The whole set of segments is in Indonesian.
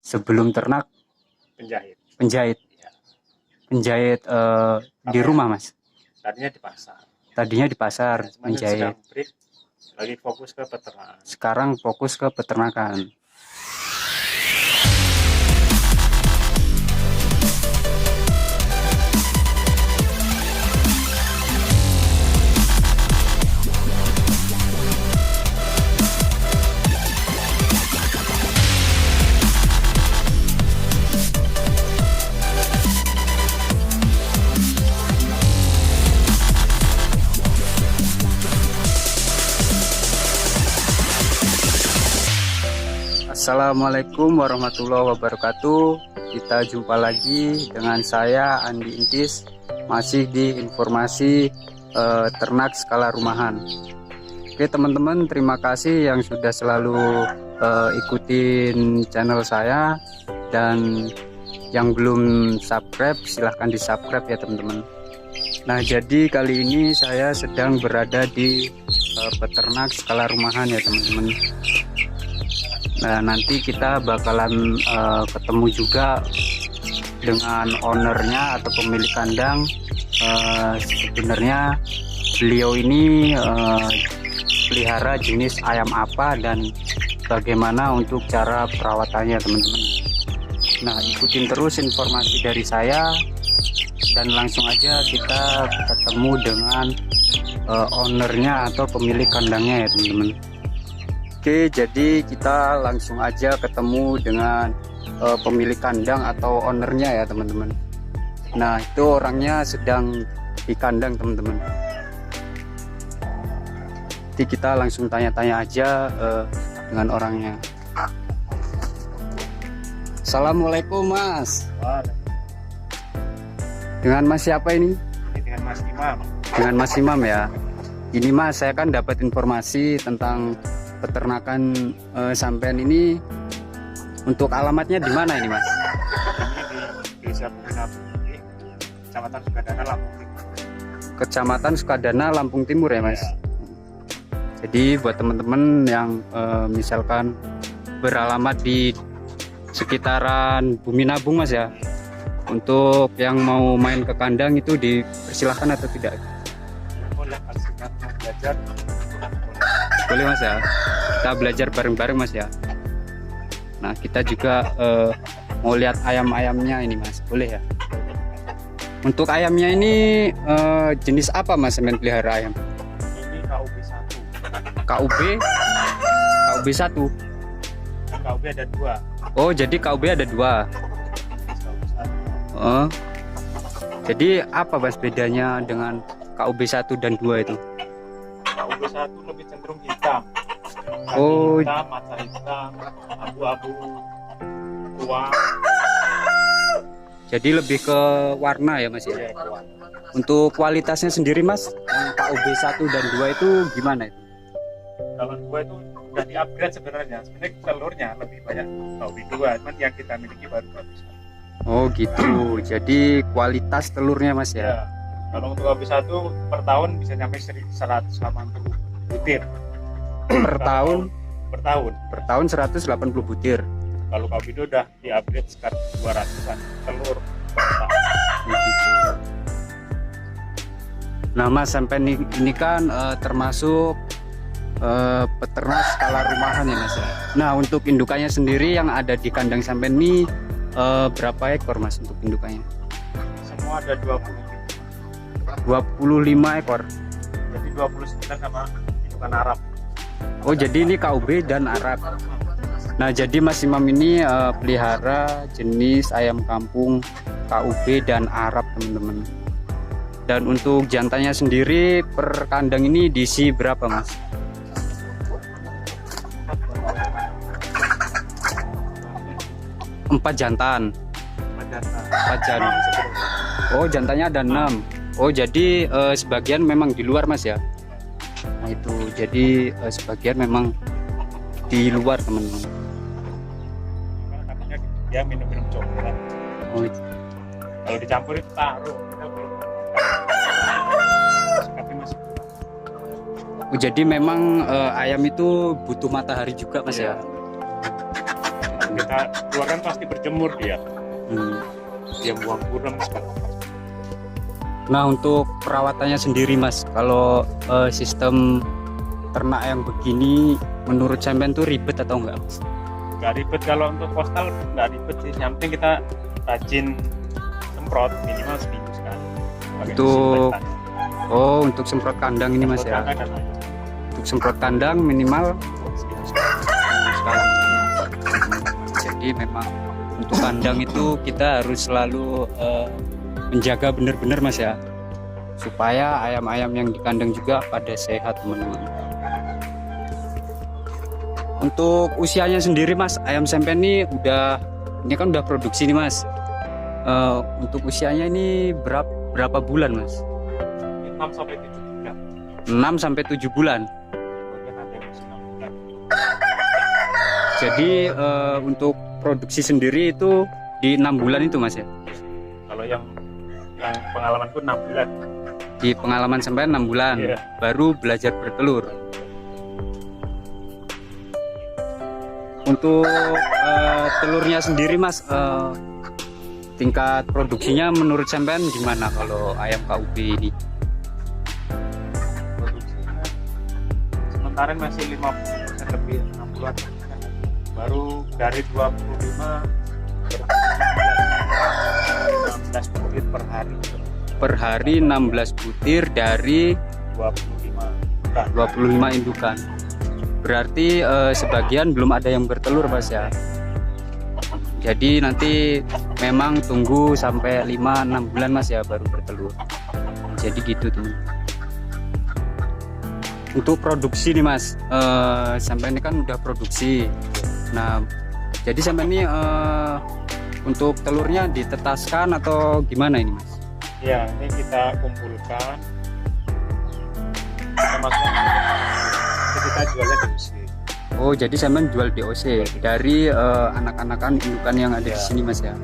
Sebelum ternak Penjahit. penjahit. Ya. Penjahit di rumah, Mas. Tadinya di pasar. Tadinya di pasar Ya, penjahit. sedang break, lagi fokus ke peternakan. Sekarang fokus ke peternakan. Assalamualaikum warahmatullahi wabarakatuh. Kita jumpa lagi dengan saya Andi Intis, masih di informasi ternak skala rumahan. Oke teman-teman, terima kasih yang sudah selalu ikutin channel saya, dan yang belum subscribe silahkan di subscribe ya teman-teman. Nah, jadi kali ini saya sedang berada di peternak skala rumahan ya teman-teman. Nah, nanti kita bakalan ketemu juga dengan ownernya atau pemilik kandang. Sebenarnya beliau ini pelihara jenis ayam apa dan bagaimana untuk cara perawatannya teman-teman. Nah, ikutin terus informasi dari saya dan langsung aja kita ketemu dengan ownernya atau pemilik kandangnya ya teman-teman. Oke, jadi kita langsung aja ketemu dengan pemilik kandang atau ownernya ya teman-teman. Nah, itu orangnya sedang di kandang teman-teman. Jadi kita langsung tanya-tanya aja dengan orangnya. Assalamualaikum Mas. Dengan Mas siapa ini? Dengan Mas Imam. Dengan Mas Imam ya. Ini Mas, saya kan dapat informasi tentang peternakan sampean ini. Untuk alamatnya di mana ini Mas? Ini di Desa Bukina Bukti, Kecamatan Sukadana, Lampung Timur. Kecamatan Sukadana, Lampung Timur ya Mas. Ya. Jadi buat teman-teman yang misalkan beralamat di sekitaran Bumi Nabung Mas ya, untuk yang mau main ke kandang itu dipersilahkan atau tidak? Boleh, kalau mau belajar. Boleh Mas ya, kita belajar bareng-bareng Mas ya. Nah, kita juga mau lihat ayam-ayamnya ini Mas, boleh ya? Untuk ayamnya ini jenis apa Mas yang pelihara ayam? Ini KUB 1. KUB? KUB 1? KUB ada 2. Oh, jadi KUB ada 2. KUB 1. Oh, jadi apa Mas bedanya dengan KUB 1 dan 2 itu? KUB 1 lebih cenderung hitam. Kaki Oh. hitam, mata hitam, abu-abu, tua. Jadi lebih ke warna ya Mas ya? Ya, tua. Untuk kualitasnya sendiri Mas, yang KUB 1 dan 2 itu gimana itu? Kalau 2 itu udah di-upgrade sebenarnya. Sebenarnya telurnya lebih banyak KUB 2, cuman yang kita miliki baru KUB 1. Oh gitu, jadi kualitas telurnya Mas ya? Ya. Kalau untuk KUB 1 per tahun bisa sampai 180 butir. Per tahun? Per tahun. Per tahun 180 butir. Kalau KUB itu udah di-upgrade sekitar 200-an telur per tahun. Gitu. Nah Mas, sampai ini kan termasuk peternak skala rumahan ya Mas ya. Nah, untuk indukannya sendiri yang ada di kandang sampai ini berapa ekor Mas untuk indukannya? Semua ada 25 ekor. jadi 29 sama indukan Arab. Oh, jadi ini KUB dan Arab. Nah, jadi Mas Imam ini pelihara jenis ayam kampung KUB dan Arab teman-teman. Dan untuk jantannya sendiri per kandang ini diisi berapa Mas? 4 jantan. 4 jantan. Oh, jantannya ada 6. Oh, jadi sebagian memang di luar Mas ya. Nah, itu jadi sebagian memang di luar teman-teman. Katanya dia minum-minum coklat. Oh, Kalau dicampur itu taruh. Kita belum. Tapi masih. oh, jadi memang ayam itu butuh matahari juga Mas ya. kita keluarkan pasti berjemur dia. Hmm. Dia buang burem segala macam. Nah, untuk perawatannya sendiri Mas, kalau sistem ternak yang begini menurut sampean tuh ribet atau enggak Mas? Nggak ribet, kalau untuk postal nggak ribet sih. Yang penting kita rajin semprot minimal seminggu sekali. Pakai Untuk disinfektan. untuk semprot kandang ini Mas ya. Semprot kandang dan Untuk semprot kandang minimal seminggu sekali. sekali. Jadi memang untuk kandang itu kita harus selalu menjaga benar-benar Mas ya, supaya ayam-ayam yang di kandang juga pada sehat teman-teman. Untuk usianya sendiri Mas, ayam sampean ini kan udah produksi nih Mas. Untuk usianya ini berapa bulan Mas? 6 sampai 7 bulan. 6 sampai 7 bulan. Bagian ada yang masih 6 bulan. Jadi untuk produksi sendiri itu di 6 bulan itu Mas ya. Kalau yang pengalamanku 6 bulan. Di pengalaman sampai 6 bulan Iya. baru belajar bertelur. Untuk telurnya sendiri Mas, tingkat produksinya menurut sampean gimana kalau ayam KUB ini? Produksinya sementara masih 50% lebih, 60-an. Baru dari 25 16 butir per hari. Per hari 16 butir dari 25 bukan. 25 indukan. Berarti sebagian belum ada yang bertelur Mas ya. Jadi nanti memang tunggu sampai 5-6 bulan Mas ya baru bertelur. Jadi gitu teman. Untuk produksi nih Mas, sampai ini kan udah produksi. Nah, jadi sampai ini untuk telurnya ditetaskan atau gimana ini Mas? Ya, ini kita kumpulkan. Kita masukkan. Kita jualnya di UC. Oh, jadi sampean jual DOC dari anak-anakan indukan yang ada di sini Mas ya.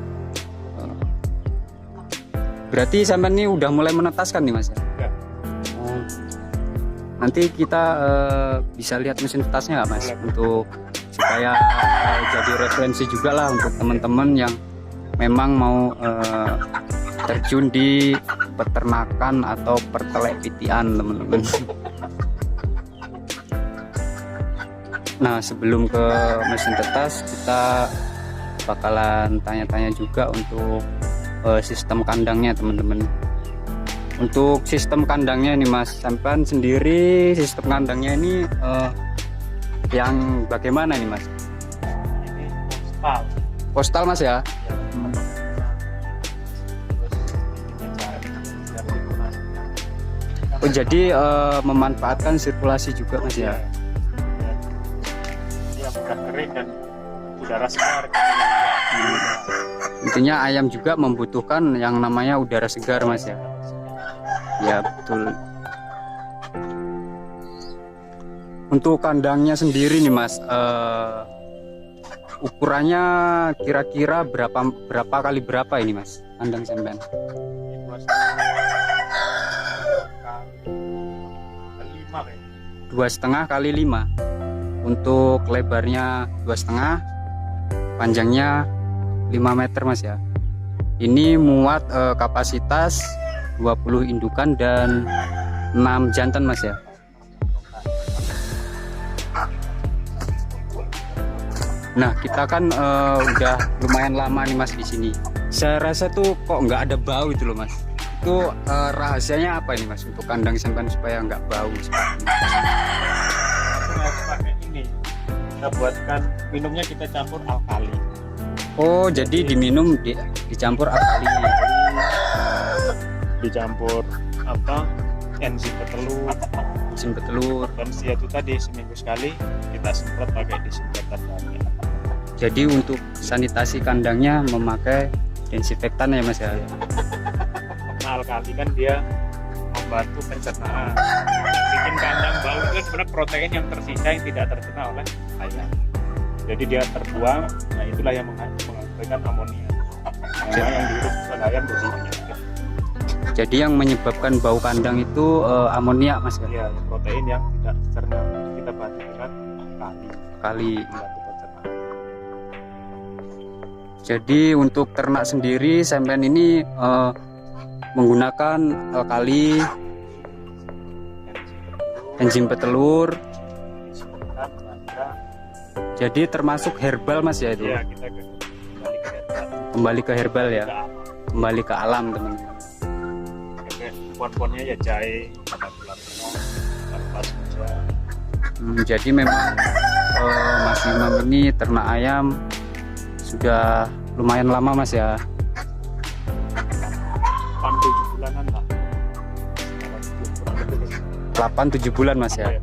Berarti sampean ini udah mulai menetaskan nih Mas ya? Ya. Oh. Nanti kita bisa lihat mesin tetasnya nggak Mas? Boleh. Untuk supaya jadi referensi juga lah untuk teman-teman yang memang mau terjun di peternakan atau pertelevitian teman-teman. Nah, sebelum ke mesin tetas kita bakalan tanya-tanya juga untuk sistem kandangnya teman-teman. Untuk sistem kandangnya nih Mas, sampean sendiri sistem kandangnya ini yang bagaimana nih Mas? Ini postal. Postal Mas ya? Oh, jadi memanfaatkan sirkulasi juga Mas ya? Ya, bukan kering dan udara segar. Intinya ayam juga membutuhkan yang namanya udara segar Mas ya? Ya betul. Untuk kandangnya sendiri nih Mas, ukurannya kira-kira berapa kali berapa ini Mas kandang sampean? 2,5 kali 5. Untuk lebarnya 2,5, panjangnya 5 meter Mas ya. Ini muat kapasitas 20 indukan dan 6 jantan Mas ya. Nah, kita kan udah lumayan lama nih Mas di sini. Saya rasa tuh kok nggak ada bau itu loh Mas. Itu rahasianya apa ini Mas untuk kandang sampean supaya nggak bau seperti ini? Langsung harus pakai ini. Kita buatkan minumnya, kita campur alkali. Oh, jadi diminum dicampur alkali. Dicampur apa? Enzim petelur. Enzim petelur. Dan itu tadi seminggu sekali kita semprot pakai disinfektan lagi. Jadi untuk sanitasi kandangnya memakai desinfektan ya Mas ya. Nah, alkali kan dia membantu pencernaan. Bikin kandang bau itu sebenarnya protein yang tersisa yang tidak tercerna oleh ayam. Jadi dia terbuang, nah itulah yang menghasilkan amonia. Nah, yang dihirup oleh ayam jadi penyakit. Jadi yang menyebabkan bau kandang itu amonia Mas ya. Ya, protein yang tidak tercerna. Kita bantu dengan kali Kali. membantu pencernaan. Jadi untuk ternak sendiri sampean ini menggunakan alkali, enzim petelur. Jadi termasuk herbal mas ya itu? Ya, kita kembali ke herbal ya, kembali ke alam teman-teman. Pohon-pohonnya ya jahe, ada gula tanpa saja. Jadi memang Mas Imam ini ternak ayam sudah lumayan lama mas ya? 8-7 bulanan lah. 8-7 bulan mas ya?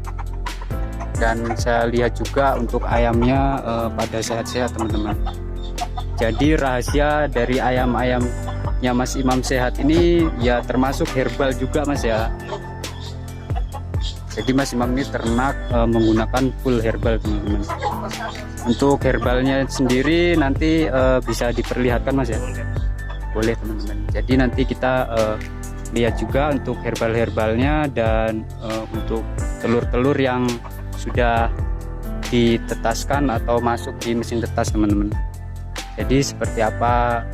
Dan saya lihat juga untuk ayamnya pada sehat-sehat teman-teman. Jadi rahasia dari ayam-ayamnya Mas Imam sehat ini ya termasuk herbal juga mas ya. Jadi Mas Imam ini ternak menggunakan full herbal teman-teman. Untuk herbalnya sendiri nanti bisa diperlihatkan mas ya? Boleh teman-teman. Jadi nanti kita lihat juga untuk herbal-herbalnya dan untuk telur-telur yang sudah ditetaskan atau masuk di mesin tetas teman-teman. Jadi seperti apa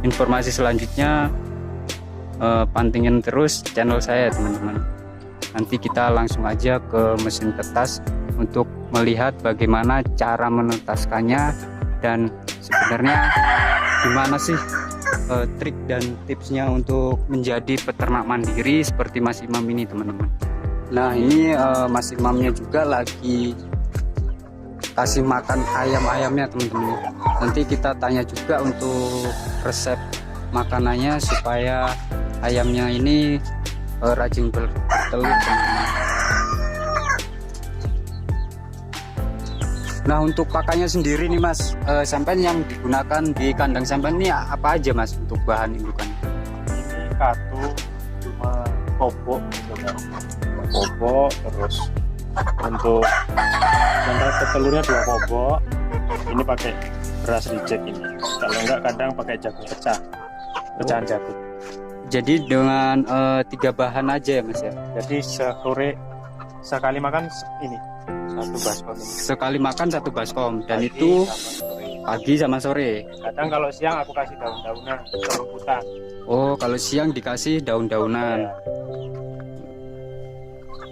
informasi selanjutnya, pantengin terus channel saya teman-teman. Nanti kita langsung aja ke mesin tetas untuk melihat bagaimana cara menetaskannya dan sebenarnya gimana sih trik dan tipsnya untuk menjadi peternak mandiri seperti Mas Imam ini teman-teman. Nah ini Mas Imamnya juga lagi kasih makan ayam-ayamnya teman-teman. Nanti kita tanya juga untuk resep makanannya supaya ayamnya ini rajin bertelur teman-teman. Nah untuk pakannya sendiri nih mas, sampean yang digunakan di kandang sampean ini apa aja mas untuk bahan indukan? Ini katu, cuma popok, terus untuk yang petelurnya 2 popok. Ini pakai beras reject ini. Kalau enggak kadang pakai jagung pecah, pecahan jagung. Jadi dengan 3 bahan aja ya mas ya? Jadi sore sekali makan ini 1 baskom ini. Sekali makan 1 baskom dan Pagi itu sama sore. pagi sama sore. Kadang kalau siang aku kasih daun-daunan, rumputan. Oh kalau siang dikasih daun-daunan.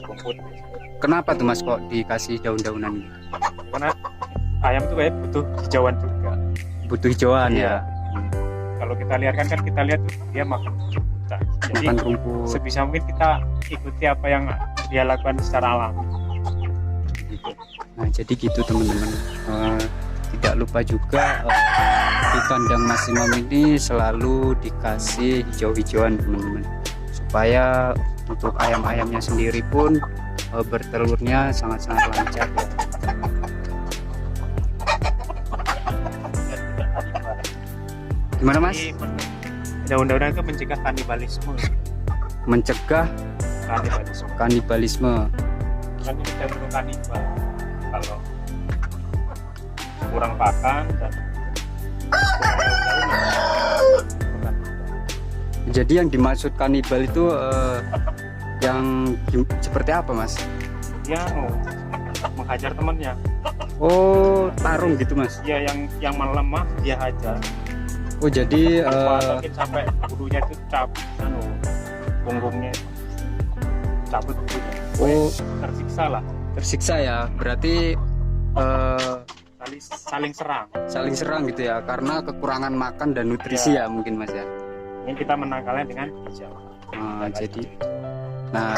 Rumput. Kenapa tuh mas kok dikasih daun-daunan? Karena ayam tuh kayak butuh hijauan juga. Butuh hijauan Iya. ya? Kalau kita lihat kan kita lihat dia makan rumputan. Jadi Makan rumput. sebisa mungkin kita ikuti apa yang dia lakukan secara alami. Nah jadi gitu teman-teman. Tidak lupa juga di kandang Mas Imam ini selalu dikasih hijau-hijauan teman-teman, supaya untuk ayam-ayamnya sendiri pun bertelurnya sangat-sangat lancar ya. Gimana mas? Daun-daunan itu mencegah kanibalisme. Mencegah Kanibalisme. kanibalisme. Kan ini cenderung kanibal. Kalau kurang pakan dan Jadi yang dimaksud kanibal itu yang seperti apa mas? dia menghajar temannya. Oh tarung gitu mas? Dia yang melemah dia hajar. Oh jadi Mungkin sampai bulunya itu punggungnya cabut bulunya. oh Tersiksa lah. tersiksa ya, berarti Saling serang. saling serang gitu ya, karena kekurangan makan dan nutrisi ya mungkin mas ya. Ini kita menangkalnya dengan hijau. Jadi nah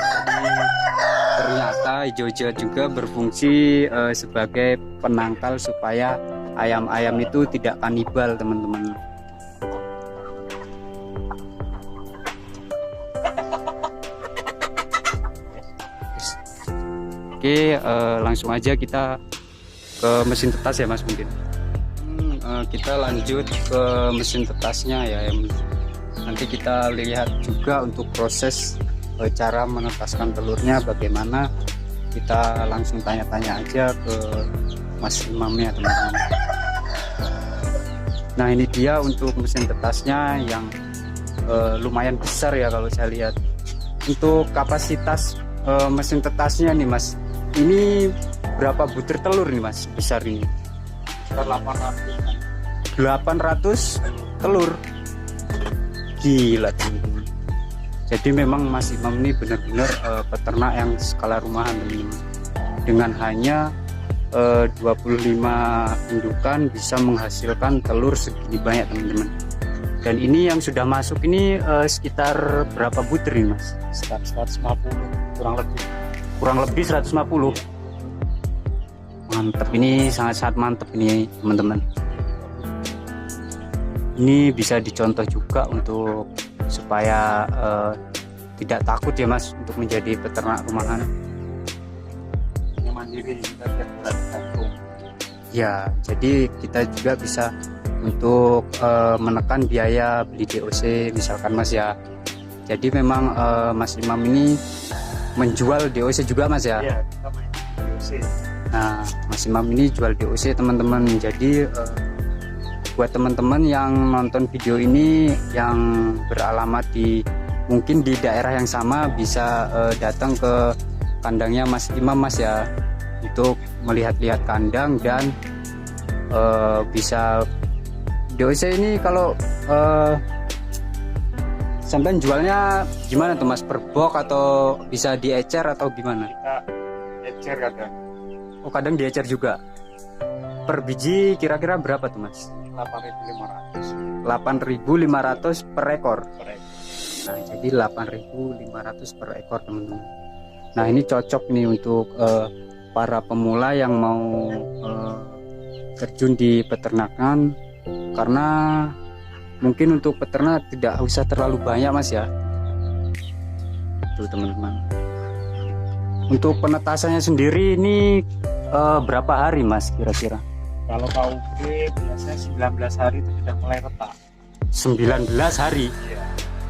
ternyata hijau-hijau juga berfungsi sebagai penangkal supaya ayam-ayam itu tidak kanibal teman-teman. Oke, langsung aja kita ke mesin tetas ya mas mungkin. Kita lanjut ke mesin tetasnya ya. Nanti kita lihat juga untuk proses cara menetaskan telurnya bagaimana. Kita langsung tanya-tanya aja ke Mas Imamnya teman-teman. Nah ini dia untuk mesin tetasnya yang lumayan besar ya kalau saya lihat. Untuk kapasitas mesin tetasnya nih mas, ini berapa butir telur nih mas besar ini? Sekitar 800. 800 telur. Gila teman-teman. Jadi memang Mas Imam ini benar-benar peternak yang skala rumahan teman-teman. Dengan hanya 25 indukan bisa menghasilkan telur segini banyak teman-teman. Dan ini yang sudah masuk ini sekitar berapa butir nih Mas? Sekitar 150 kurang lebih 150. Mantep, ini sangat-sangat mantep ini teman-teman. Ini bisa dicontoh juga untuk supaya tidak takut ya Mas untuk menjadi peternak rumahan. Mandiri, kita tiap bulan gantung. Ya, jadi kita juga bisa untuk menekan biaya beli DOC misalkan Mas ya. Jadi memang Mas Imam ini menjual DOC juga Mas ya. Iya, kita main DOC. Nah, Mas Imam ini jual DOC teman-teman. Jadi buat teman-teman yang nonton video ini yang beralamat di mungkin di daerah yang sama bisa datang ke kandangnya Mas Imam Mas ya, untuk melihat-lihat kandang dan bisa DOC ini kalau sampai jualnya gimana tuh Mas, per box atau bisa diecer atau gimana? Kita ecer kadang. Oh kadang diecer juga. Per biji kira-kira berapa tuh Mas? 8.500. 8.500 per ekor. Per ekor. Nah jadi 8.500 per ekor teman-teman. Nah ini cocok nih untuk para pemula yang mau terjun di peternakan, karena mungkin untuk peternak tidak usah terlalu banyak Mas ya. Tuh teman-teman. Untuk penetasannya sendiri ini berapa hari Mas kira-kira? Kalau KUB biasanya 19 hari itu sudah mulai retak. 19 hari? Iya.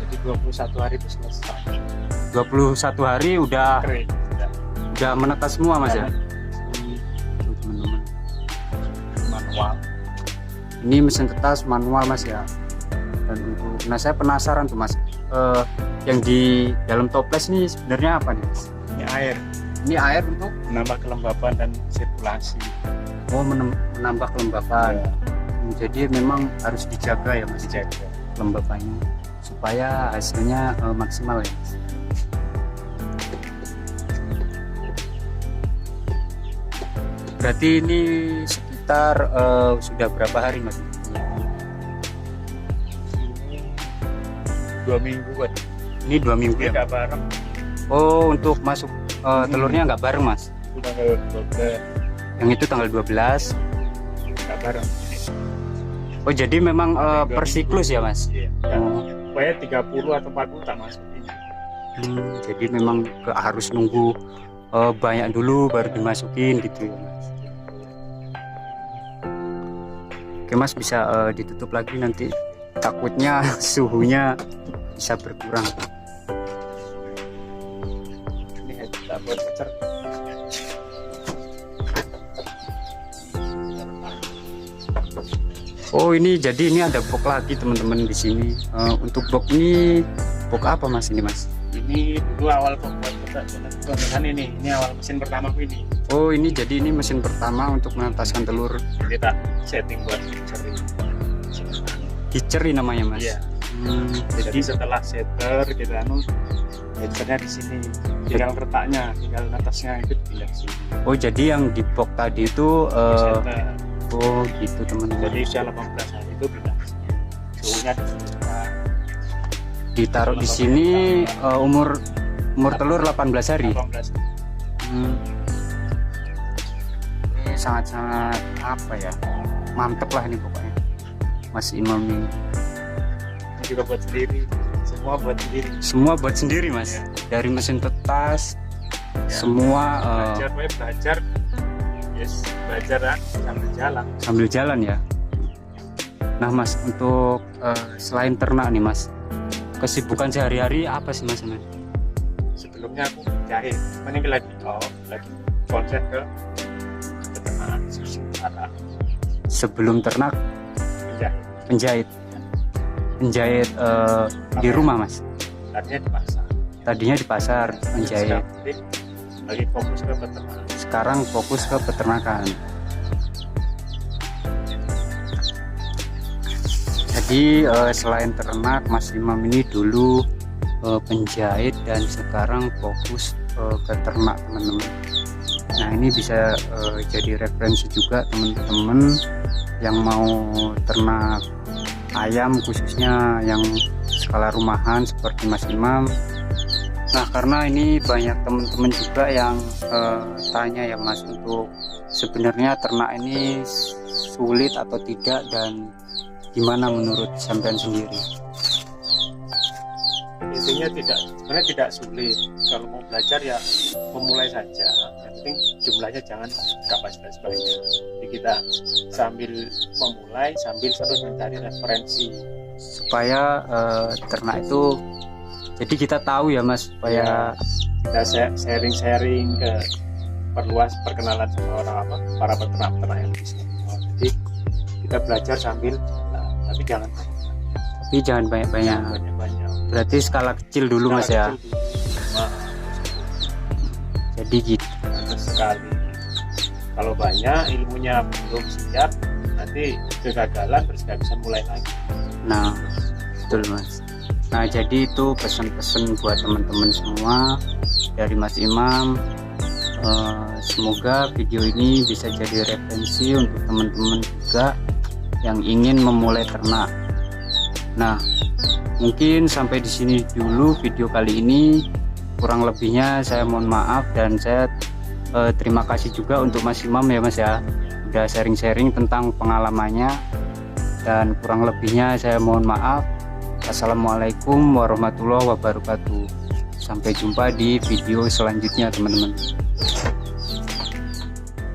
Jadi 21 hari itu selesai. 21 hari udah Kering. udah menetas semua Mas ya. Tuh teman-teman. Manual. Ini mesin tetas manual Mas ya. Dan untuk, nah saya penasaran tuh Mas, yang di dalam toples ini sebenarnya apa nih Mas? Ini air. Ini air untuk Menambah kelembapan dan sirkulasi. menambah kelembapan. Ya. Jadi memang harus dijaga ya Mas, Dijaga. kelembapannya supaya hasilnya maksimal ya Mas. Berarti ini sekitar sudah berapa hari Mas? Ini 2 minggu kan. Ini 2 minggu Dia ya? nggak bareng. Oh untuk masuk telurnya nggak bareng Mas? Udah ke 12. Yang itu tanggal 12. Nggak bareng. Oh jadi memang per siklus ya Mas? Iya. Oh. Pokoknya 30 atau 40 tak masuk ini. Jadi memang harus nunggu banyak dulu baru dimasukin gitu ya Mas. Oke Mas, bisa ditutup lagi, nanti takutnya suhunya bisa berkurang. Ini kita buat ecer. Oh ini jadi ini ada box lagi teman-teman di sini. Untuk box ini box apa Mas ini Mas? Ini dulu awal pembuatan ini awal mesin pertama ini. Oh ini jadi ini mesin pertama untuk menetaskan telur. Kita setting buat seri. Hatchery namanya Mas. Iya. Jadi Jadi setelah setter kita hatchernya di sini. Tinggal letaknya, tinggal atasnya itu pindah ke sini. oh jadi yang di box tadi itu Setter. oh gitu teman-teman. Jadi usia 18 hari itu pindah ke sini. Suhunya di sini. Ditaruh di sini umur telur 18 hari. 18. Ini sangat-sangat apa ya, mantep lah ini pokoknya Mas Imam ini. Ini juga buat sendiri. Semua buat sendiri. Semua buat sendiri Mas. Dari mesin tetas semua Belajar. Yes, belajar sambil jalan ya. Nah Mas, untuk selain ternak nih Mas, kesibukan sehari-hari apa sih Mas? Sebelumnya aku jahit, ini lagi konsen ke peternakan susu anak Sebelum ternak menjahit. penjahit di rumah Mas. Tadinya di pasar. Tadinya di pasar menjahit. Lagi fokus ke peternakan. Sekarang fokus ke peternakan. Jadi selain ternak, Mas Imam ini dulu penjahit dan sekarang fokus ke ternak teman-teman. Nah ini bisa jadi referensi juga teman-teman yang mau ternak ayam, khususnya yang skala rumahan seperti Mas Imam. Nah karena ini banyak teman-teman juga yang tanya ya Mas, untuk sebenarnya ternak ini sulit atau tidak, dan gimana menurut sampean sendiri? Intinya sebenarnya tidak sulit. Kalau mau belajar ya memulai saja, yang penting jumlahnya jangan kapasitas banyak. Jadi kita sambil memulai sambil terus mencari referensi Supaya ternak itu, jadi kita tahu ya Mas, supaya kita sharing ke perluas perkenalan sama orang para peternak yang di sini. Jadi kita belajar sambil tapi jangan banyak-banyak. Berarti skala kecil dulu Mas ya. Jadi gitu. Sekali kalau banyak ilmunya belum siap, nanti kegagalan terus nggak bisa mulai lagi. Nah betul Mas. Nah jadi itu pesan-pesan buat teman-teman semua dari Mas Imam. Semoga video ini bisa jadi referensi untuk teman-teman juga yang ingin memulai ternak. Nah mungkin sampai di sini dulu video kali ini. Kurang lebihnya saya mohon maaf, dan saya terima kasih juga untuk Mas Imam ya Mas ya, udah sharing-sharing tentang pengalamannya, dan kurang lebihnya saya mohon maaf. Assalamualaikum warahmatullahi wabarakatuh. Sampai jumpa di video selanjutnya teman-teman.